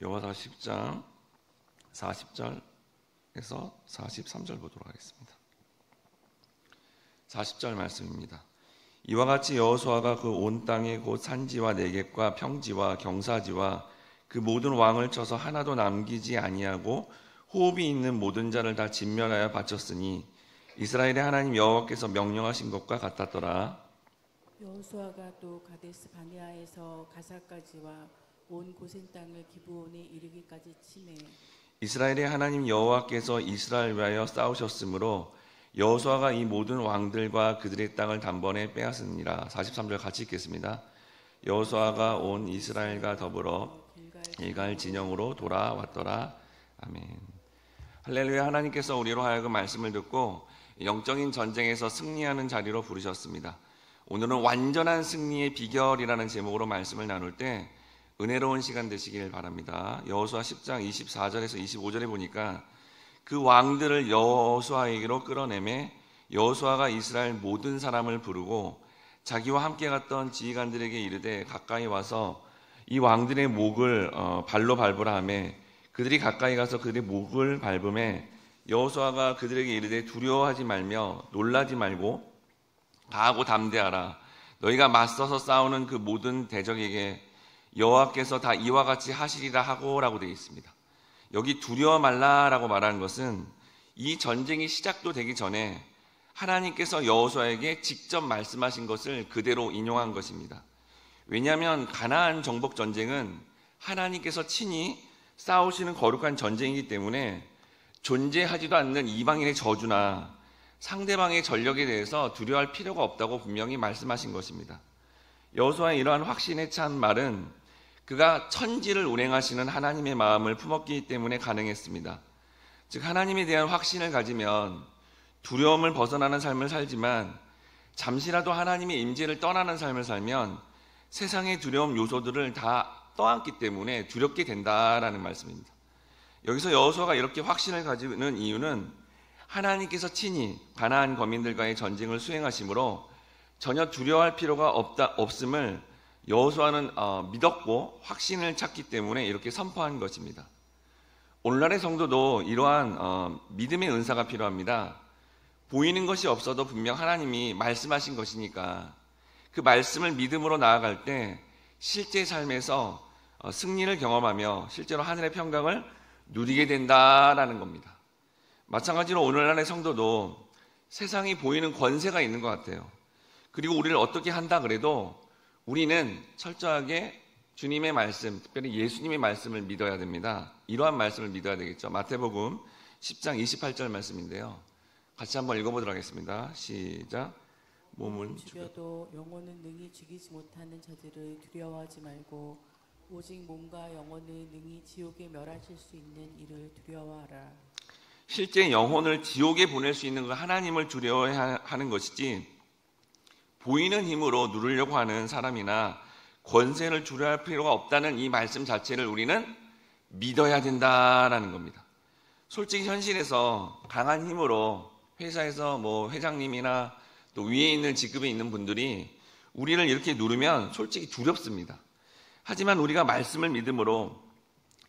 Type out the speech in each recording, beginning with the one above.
여호와서 10장 40절에서 43절 보도록 하겠습니다. 40절 말씀입니다. 이와 같이 여호수아가 그 온 땅에 곧 산지와 내겝과 평지와 경사지와 그 모든 왕을 쳐서 하나도 남기지 아니하고 호흡이 있는 모든 자를 다 진멸하여 바쳤으니 이스라엘의 하나님 여호와께서 명령하신 것과 같았더라. 여호수아가 또 가데스 바네아에서 가사까지와 온 고센 땅을 기브온에 이르기까지 치매 이스라엘의 하나님 여호와께서 이스라엘 위하여 싸우셨으므로 여호수아가 이 모든 왕들과 그들의 땅을 단번에 빼앗으니라. 43절 같이 읽겠습니다. 여호수아가 온 이스라엘과 더불어 길갈 진영으로 돌아왔더라. 아멘. 할렐루야. 하나님께서 우리로 하여금 말씀을 듣고 영적인 전쟁에서 승리하는 자리로 부르셨습니다. 오늘은 완전한 승리의 비결이라는 제목으로 말씀을 나눌 때 은혜로운 시간 되시길 바랍니다. 여호수아 10장 24절에서 25절에 보니까 그 왕들을 여호수아에게로 끌어내매 여호수아가 이스라엘 모든 사람을 부르고 자기와 함께 갔던 지휘관들에게 이르되 가까이 와서 이 왕들의 목을 발로 밟으라 하매 그들이 가까이 가서 그들의 목을 밟음에 여호수아가 그들에게 이르되 두려워하지 말며 놀라지 말고 강하고 담대하라. 너희가 맞서서 싸우는 그 모든 대적에게 여호와께서 다 이와 같이 하시리라 하고라고 되어 있습니다. 여기 두려워 말라라고 말하는 것은 이 전쟁이 시작도 되기 전에 하나님께서 여호수아에게 직접 말씀하신 것을 그대로 인용한 것입니다. 왜냐하면 가나안 정복 전쟁은 하나님께서 친히 싸우시는 거룩한 전쟁이기 때문에 존재하지도 않는 이방인의 저주나 상대방의 전력에 대해서 두려워할 필요가 없다고 분명히 말씀하신 것입니다. 여호수아의 이러한 확신에 찬 말은 그가 천지를 운행하시는 하나님의 마음을 품었기 때문에 가능했습니다. 즉 하나님에 대한 확신을 가지면 두려움을 벗어나는 삶을 살지만 잠시라도 하나님의 임재를 떠나는 삶을 살면 세상의 두려움 요소들을 다 떠안기 때문에 두렵게 된다라는 말씀입니다. 여기서 여호수아가 이렇게 확신을 가지는 이유는 하나님께서 친히 가나안 거민들과의 전쟁을 수행하심으로 전혀 두려워할 필요가 없음을 여호수아는 믿었고 확신을 찾기 때문에 이렇게 선포한 것입니다. 오늘날의 성도도 이러한 믿음의 은사가 필요합니다. 보이는 것이 없어도 분명 하나님이 말씀하신 것이니까 그 말씀을 믿음으로 나아갈 때 실제 삶에서 승리를 경험하며 실제로 하늘의 평강을 누리게 된다라는 겁니다. 마찬가지로 오늘날의 성도도 세상이 보이는 권세가 있는 것 같아요. 그리고 우리를 어떻게 한다 그래도 우리는 철저하게 주님의 말씀, 특별히 예수님의 말씀을 믿어야 됩니다. 이러한 말씀을 믿어야 되겠죠. 마태복음 10장 28절 말씀인데요. 같이 한번 읽어보도록 하겠습니다. 시작. 몸은 죽여도 영혼은 능히 죽이지 못하는 자들을 두려워하지 말고 오직 몸과 영혼을 능히 지옥에 멸하실 수 있는 이를 두려워하라. 실제 영혼을 지옥에 보낼 수 있는 그 하나님을 두려워하는 것이지 보이는 힘으로 누르려고 하는 사람이나 권세를 두려워할 필요가 없다는 이 말씀 자체를 우리는 믿어야 된다라는 겁니다. 솔직히 현실에서 강한 힘으로 회사에서 회장님이나 또 위에 있는 직급에 있는 분들이 우리를 이렇게 누르면 솔직히 두렵습니다. 하지만 우리가 말씀을 믿음으로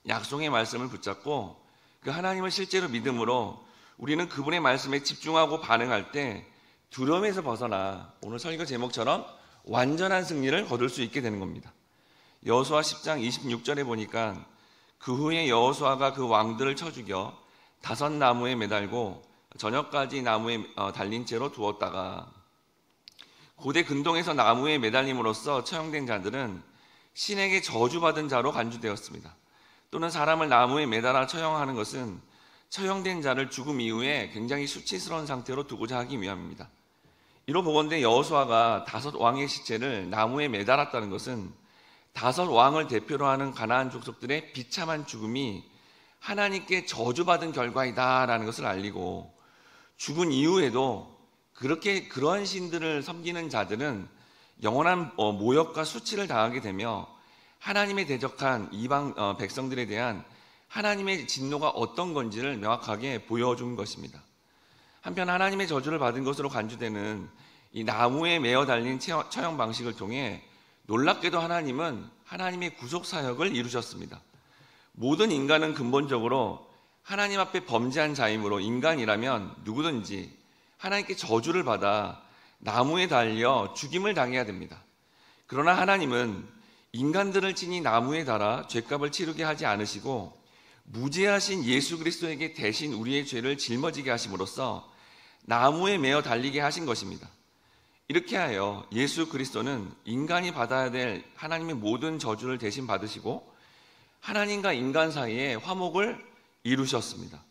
약속의 말씀을 붙잡고 그 하나님을 실제로 믿음으로 우리는 그분의 말씀에 집중하고 반응할 때 두려움에서 벗어나 오늘 설교 제목처럼 완전한 승리를 거둘 수 있게 되는 겁니다. 여호수아 10장 26절에 보니까 그 후에 여호수아가 그 왕들을 쳐 죽여 5 나무에 매달고 저녁까지 나무에 달린 채로 두었다가 고대 근동에서 나무에 매달림으로써 처형된 자들은 신에게 저주받은 자로 간주되었습니다. 또는 사람을 나무에 매달아 처형하는 것은 처형된 자를 죽음 이후에 굉장히 수치스러운 상태로 두고자 하기 위함입니다. 이로 보건대 여호수아가 5 왕의 시체를 나무에 매달았다는 것은 5 왕을 대표로 하는 가나안 족속들의 비참한 죽음이 하나님께 저주받은 결과이다라는 것을 알리고 죽은 이후에도 그러한 신들을 섬기는 자들은 영원한 모욕과 수치를 당하게 되며 하나님의 대적한 이방 백성들에 대한 하나님의 진노가 어떤 건지를 명확하게 보여준 것입니다. 한편 하나님의 저주를 받은 것으로 간주되는 이 나무에 매어 달린 처형 방식을 통해 놀랍게도 하나님은 하나님의 구속 사역을 이루셨습니다. 모든 인간은 근본적으로 하나님 앞에 범죄한 자이므로 인간이라면 누구든지 하나님께 저주를 받아 나무에 달려 죽임을 당해야 됩니다. 그러나 하나님은 인간들을 친히 나무에 달아 죄값을 치르게 하지 않으시고 무죄하신 예수 그리스도에게 대신 우리의 죄를 짊어지게 하심으로써 나무에 매어 달리게 하신 것입니다. 이렇게 하여 예수 그리스도는 인간이 받아야 될 하나님의 모든 저주를 대신 받으시고 하나님과 인간 사이에 화목을 이루셨습니다.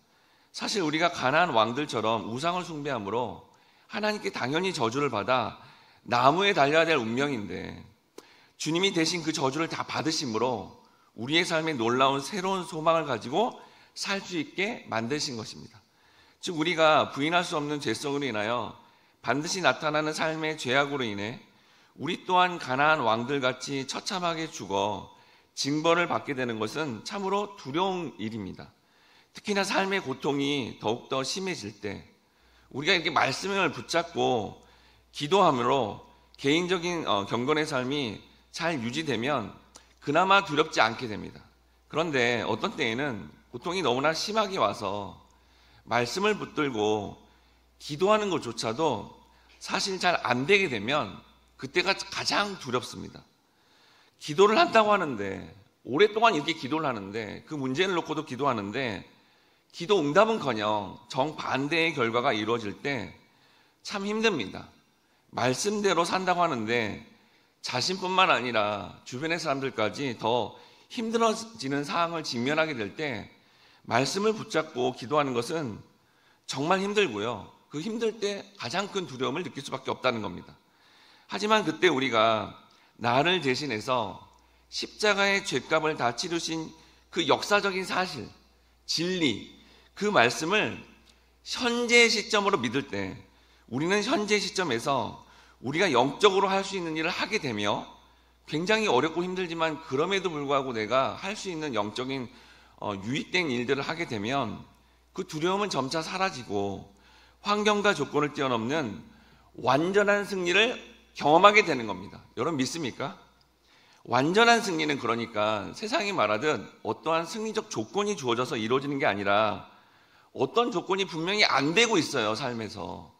사실 우리가 가나안 왕들처럼 우상을 숭배함으로 하나님께 당연히 저주를 받아 나무에 달려야 될 운명인데 주님이 대신 그 저주를 다 받으심으로 우리의 삶에 놀라운 새로운 소망을 가지고 살 수 있게 만드신 것입니다. 즉 우리가 부인할 수 없는 죄성으로 인하여 반드시 나타나는 삶의 죄악으로 인해 우리 또한 가나안 왕들같이 처참하게 죽어 징벌을 받게 되는 것은 참으로 두려운 일입니다. 특히나 삶의 고통이 더욱더 심해질 때 우리가 이렇게 말씀을 붙잡고 기도함으로 개인적인 경건의 삶이 잘 유지되면 그나마 두렵지 않게 됩니다. 그런데 어떤 때에는 고통이 너무나 심하게 와서 말씀을 붙들고 기도하는 것조차도 사실 잘 안 되게 되면 그때가 가장 두렵습니다. 기도를 한다고 하는데 오랫동안 이렇게 기도를 하는데 그 문제를 놓고도 기도하는데 기도 응답은커녕 정반대의 결과가 이루어질 때 참 힘듭니다. 말씀대로 산다고 하는데 자신뿐만 아니라 주변의 사람들까지 더 힘들어지는 상황을 직면하게 될 때 말씀을 붙잡고 기도하는 것은 정말 힘들고요. 그 힘들 때 가장 큰 두려움을 느낄 수밖에 없다는 겁니다. 하지만 그때 우리가 나를 대신해서 십자가의 죄값을 다 치르신 그 역사적인 사실, 진리, 그 말씀을 현재 시점으로 믿을 때 우리는 현재 시점에서 우리가 영적으로 할 수 있는 일을 하게 되며 굉장히 어렵고 힘들지만 그럼에도 불구하고 내가 할 수 있는 영적인 유익된 일들을 하게 되면 그 두려움은 점차 사라지고 환경과 조건을 뛰어넘는 완전한 승리를 경험하게 되는 겁니다. 여러분 믿습니까? 완전한 승리는 그러니까 세상이 말하듯 어떠한 승리적 조건이 주어져서 이루어지는 게 아니라 어떤 조건이 분명히 안 되고 있어요. 삶에서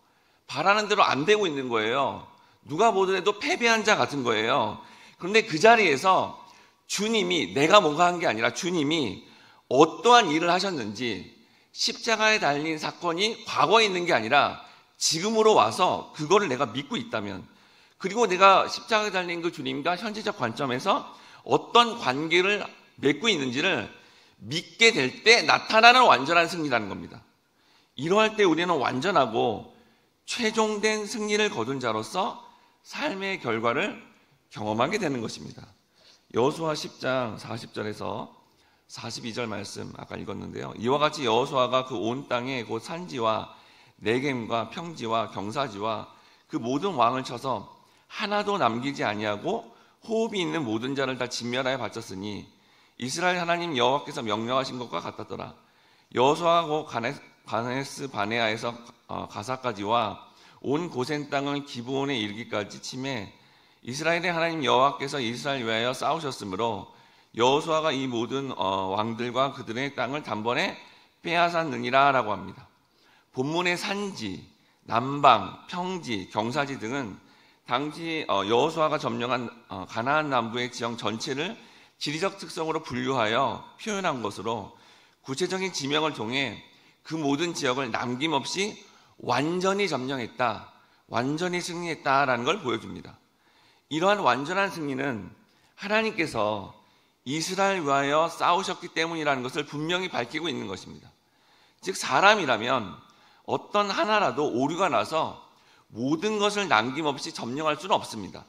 바라는 대로 안 되고 있는 거예요. 누가 보더라도 패배한 자 같은 거예요. 그런데 그 자리에서 주님이 내가 뭔가 한 게 아니라 주님이 어떠한 일을 하셨는지 십자가에 달린 사건이 과거에 있는 게 아니라 지금으로 와서 그거를 내가 믿고 있다면 그리고 내가 십자가에 달린 그 주님과 현재적 관점에서 어떤 관계를 맺고 있는지를 믿게 될 때 나타나는 완전한 승리라는 겁니다. 이러할 때 우리는 완전하고 최종된 승리를 거둔 자로서 삶의 결과를 경험하게 되는 것입니다. 여호수아 10장 40절에서 42절 말씀 아까 읽었는데요. 이와 같이 여호수아가 그 온 땅에 곧 산지와 네겜과 평지와 경사지와 그 모든 왕을 쳐서 하나도 남기지 아니하고 호흡이 있는 모든 자를 다 진멸하여 바쳤으니 이스라엘 하나님 여호와께서 명령하신 것과 같았더라. 여호수아가 곧 가데스 바네아에서 가사까지와 온 고센 땅을 기브온에 이르기까지 치매 이스라엘의 하나님 여호와께서 이스라엘 위하여 싸우셨으므로 여호수아가 이 모든 왕들과 그들의 땅을 단번에 빼앗았느니라 라고 합니다. 본문의 산지, 남방, 평지, 경사지 등은 당시 여호수아가 점령한 가나안 남부의 지형 전체를 지리적 특성으로 분류하여 표현한 것으로 구체적인 지명을 통해 그 모든 지역을 남김없이 완전히 점령했다, 완전히 승리했다라는 걸 보여줍니다. 이러한 완전한 승리는 하나님께서 이스라엘 위하여 싸우셨기 때문이라는 것을 분명히 밝히고 있는 것입니다. 즉 사람이라면 어떤 하나라도 오류가 나서 모든 것을 남김없이 점령할 수는 없습니다.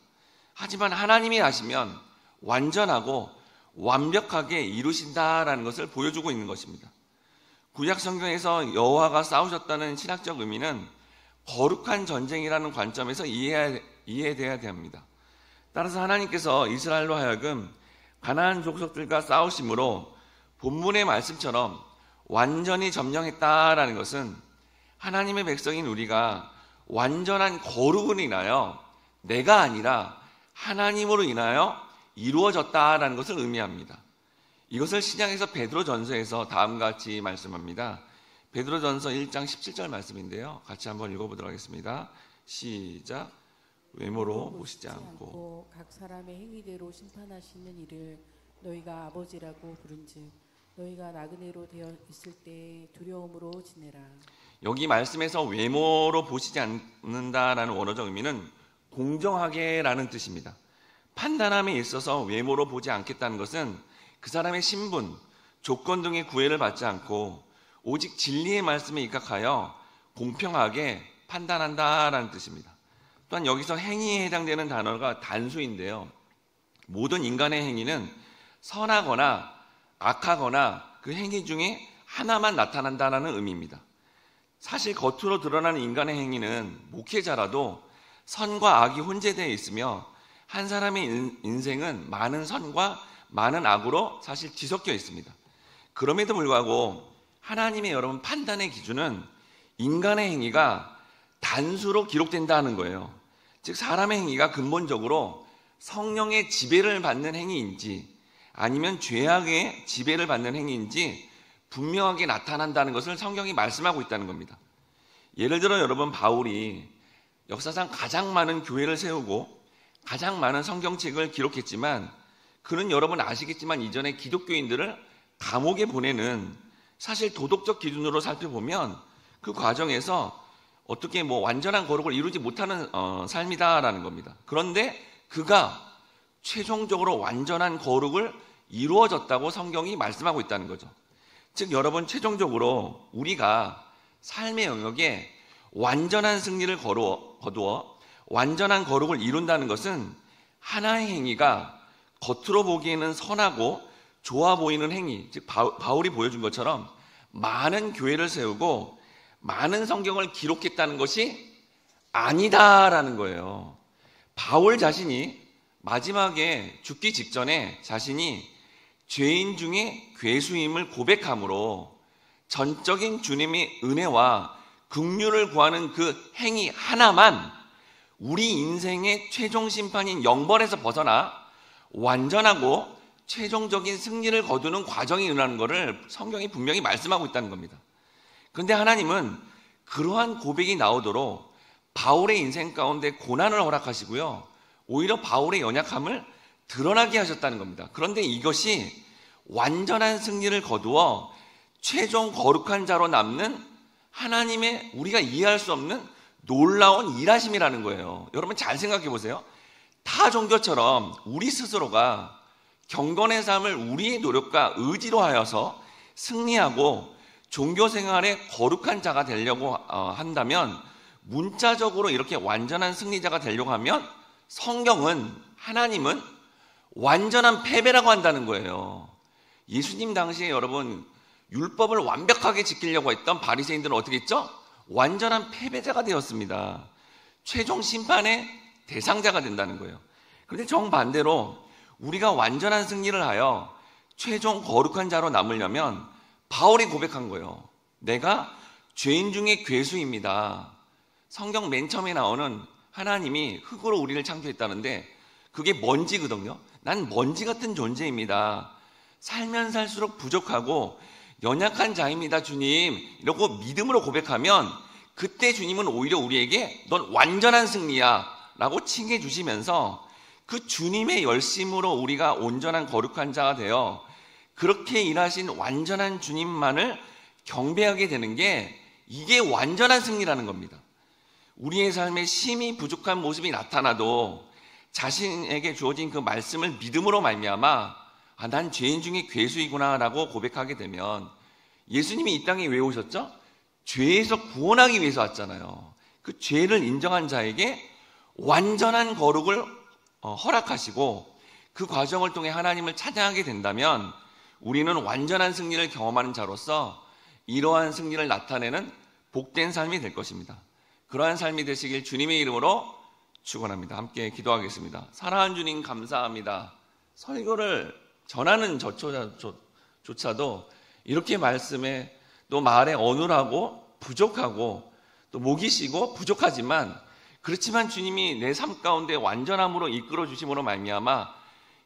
하지만 하나님이 하시면 완전하고 완벽하게 이루신다라는 것을 보여주고 있는 것입니다. 구약 성경에서 여호와가 싸우셨다는 신학적 의미는 거룩한 전쟁이라는 관점에서 이해돼야 합니다. 따라서 하나님께서 이스라엘로 하여금 가나안 족속들과 싸우심으로 본문의 말씀처럼 완전히 점령했다라는 것은 하나님의 백성인 우리가 완전한 거룩으로 인하여 내가 아니라 하나님으로 인하여 이루어졌다라는 것을 의미합니다. 이것을 신약에서 베드로전서에서 다음과 같이 말씀합니다. 베드로전서 1장 17절 말씀인데요. 같이 한번 읽어보도록 하겠습니다. 시작. 외모로 보시지 않고 각 사람의 행위대로 심판하시는 이를 너희가 아버지라고 부른즉 너희가 나그네로 되어 있을 때 두려움으로 지내라. 여기 말씀에서 외모로 보시지 않는다라는 원어적 의미는 공정하게라는 뜻입니다. 판단함에 있어서 외모로 보지 않겠다는 것은 그 사람의 신분, 조건 등의 구애를 받지 않고 오직 진리의 말씀에 입각하여 공평하게 판단한다라는 뜻입니다. 또한 여기서 행위에 해당되는 단어가 단수인데요. 모든 인간의 행위는 선하거나 악하거나 그 행위 중에 하나만 나타난다는 의미입니다. 사실 겉으로 드러나는 인간의 행위는 목회자라도 선과 악이 혼재되어 있으며 한 사람의 인생은 많은 선과 많은 악으로 사실 뒤섞여 있습니다. 그럼에도 불구하고 하나님의 여러분 판단의 기준은 인간의 행위가 단수로 기록된다는 거예요. 즉 사람의 행위가 근본적으로 성령의 지배를 받는 행위인지 아니면 죄악의 지배를 받는 행위인지 분명하게 나타난다는 것을 성경이 말씀하고 있다는 겁니다. 예를 들어 여러분 바울이 역사상 가장 많은 교회를 세우고 가장 많은 성경책을 기록했지만 그는 여러분 아시겠지만 이전에 기독교인들을 감옥에 보내는 사실 도덕적 기준으로 살펴보면 그 과정에서 어떻게 완전한 거룩을 이루지 못하는 삶이다라는 겁니다. 그런데 그가 최종적으로 완전한 거룩을 이루어졌다고 성경이 말씀하고 있다는 거죠. 즉 여러분 최종적으로 우리가 삶의 영역에 완전한 승리를 거두어 완전한 거룩을 이룬다는 것은 하나의 행위가 겉으로 보기에는 선하고 좋아 보이는 행위, 즉 바울이 보여준 것처럼 많은 교회를 세우고 많은 성경을 기록했다는 것이 아니다라는 거예요. 바울 자신이 마지막에 죽기 직전에 자신이 죄인 중에 괴수임을 고백함으로 전적인 주님의 은혜와 긍휼을 구하는 그 행위 하나만 우리 인생의 최종 심판인 영벌에서 벗어나 완전하고 최종적인 승리를 거두는 과정이 일어나는 것을 성경이 분명히 말씀하고 있다는 겁니다. 그런데 하나님은 그러한 고백이 나오도록 바울의 인생 가운데 고난을 허락하시고요. 오히려 바울의 연약함을 드러나게 하셨다는 겁니다. 그런데 이것이 완전한 승리를 거두어 최종 거룩한 자로 남는 하나님의 우리가 이해할 수 없는 놀라운 일하심이라는 거예요. 여러분 잘 생각해 보세요. 타 종교처럼 우리 스스로가 경건의 삶을 우리의 노력과 의지로 하여서 승리하고 종교 생활에 거룩한 자가 되려고 한다면 문자적으로 이렇게 완전한 승리자가 되려고 하면 성경은 하나님은 완전한 패배라고 한다는 거예요. 예수님 당시에 여러분 율법을 완벽하게 지키려고 했던 바리새인들은 어떻게 했죠? 완전한 패배자가 되었습니다. 최종 심판의 대상자가 된다는 거예요. 그런데 정반대로 우리가 완전한 승리를 하여 최종 거룩한 자로 남으려면 바울이 고백한 거예요. 내가 죄인 중에 괴수입니다. 성경 맨 처음에 나오는 하나님이 흙으로 우리를 창조했다는데 그게 먼지거든요. 난 먼지 같은 존재입니다. 살면 살수록 부족하고 연약한 자입니다, 주님. 이러고 믿음으로 고백하면 그때 주님은 오히려 우리에게 넌 완전한 승리야 라고 칭해 주시면서 그 주님의 열심으로 우리가 온전한 거룩한 자가 되어 그렇게 일하신 완전한 주님만을 경배하게 되는 게 이게 완전한 승리라는 겁니다. 우리의 삶에 심히 부족한 모습이 나타나도 자신에게 주어진 그 말씀을 믿음으로 말미암아 난 죄인 중에 괴수이구나 라고 고백하게 되면 예수님이 이 땅에 왜 오셨죠? 죄에서 구원하기 위해서 왔잖아요. 그 죄를 인정한 자에게 완전한 거룩을 허락하시고 그 과정을 통해 하나님을 찬양하게 된다면 우리는 완전한 승리를 경험하는 자로서 이러한 승리를 나타내는 복된 삶이 될 것입니다. 그러한 삶이 되시길 주님의 이름으로 축원합니다. 함께 기도하겠습니다. 사랑하는 주님 감사합니다. 설교를 전하는 저조차도 이렇게 말씀에 또 말에 어눌하고 부족하고 또 목이 쉬고 부족하지만 그렇지만 주님이 내 삶 가운데 완전함으로 이끌어 주심으로 말미암아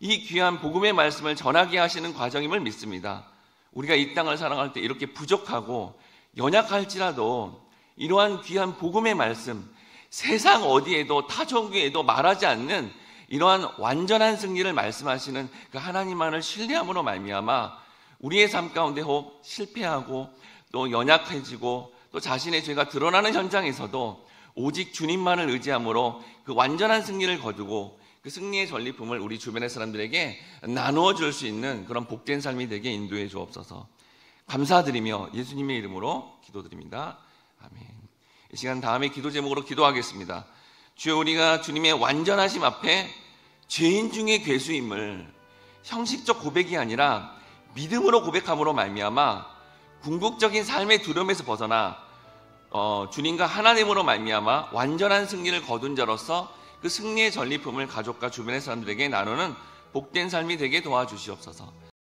이 귀한 복음의 말씀을 전하게 하시는 과정임을 믿습니다. 우리가 이 땅을 살아갈 때 이렇게 부족하고 연약할지라도 이러한 귀한 복음의 말씀, 세상 어디에도 타종교에도 말하지 않는 이러한 완전한 승리를 말씀하시는 그 하나님만을 신뢰함으로 말미암아 우리의 삶 가운데 혹 실패하고 또 연약해지고 또 자신의 죄가 드러나는 현장에서도 오직 주님만을 의지함으로 그 완전한 승리를 거두고 그 승리의 전리품을 우리 주변의 사람들에게 나누어 줄 수 있는 그런 복된 삶이 되게 인도해 주옵소서. 감사드리며 예수님의 이름으로 기도드립니다. 아멘. 이 시간 다음에 기도 제목으로 기도하겠습니다. 주여, 우리가 주님의 완전하심 앞에 죄인 중에 괴수임을 형식적 고백이 아니라 믿음으로 고백함으로 말미암아 궁극적인 삶의 두려움에서 벗어나 주님과 하나님으로 말미암아 완전한 승리를 거둔 자로서 그 승리의 전리품을 가족과 주변의 사람들에게 나누는 복된 삶이 되게 도와주시옵소서.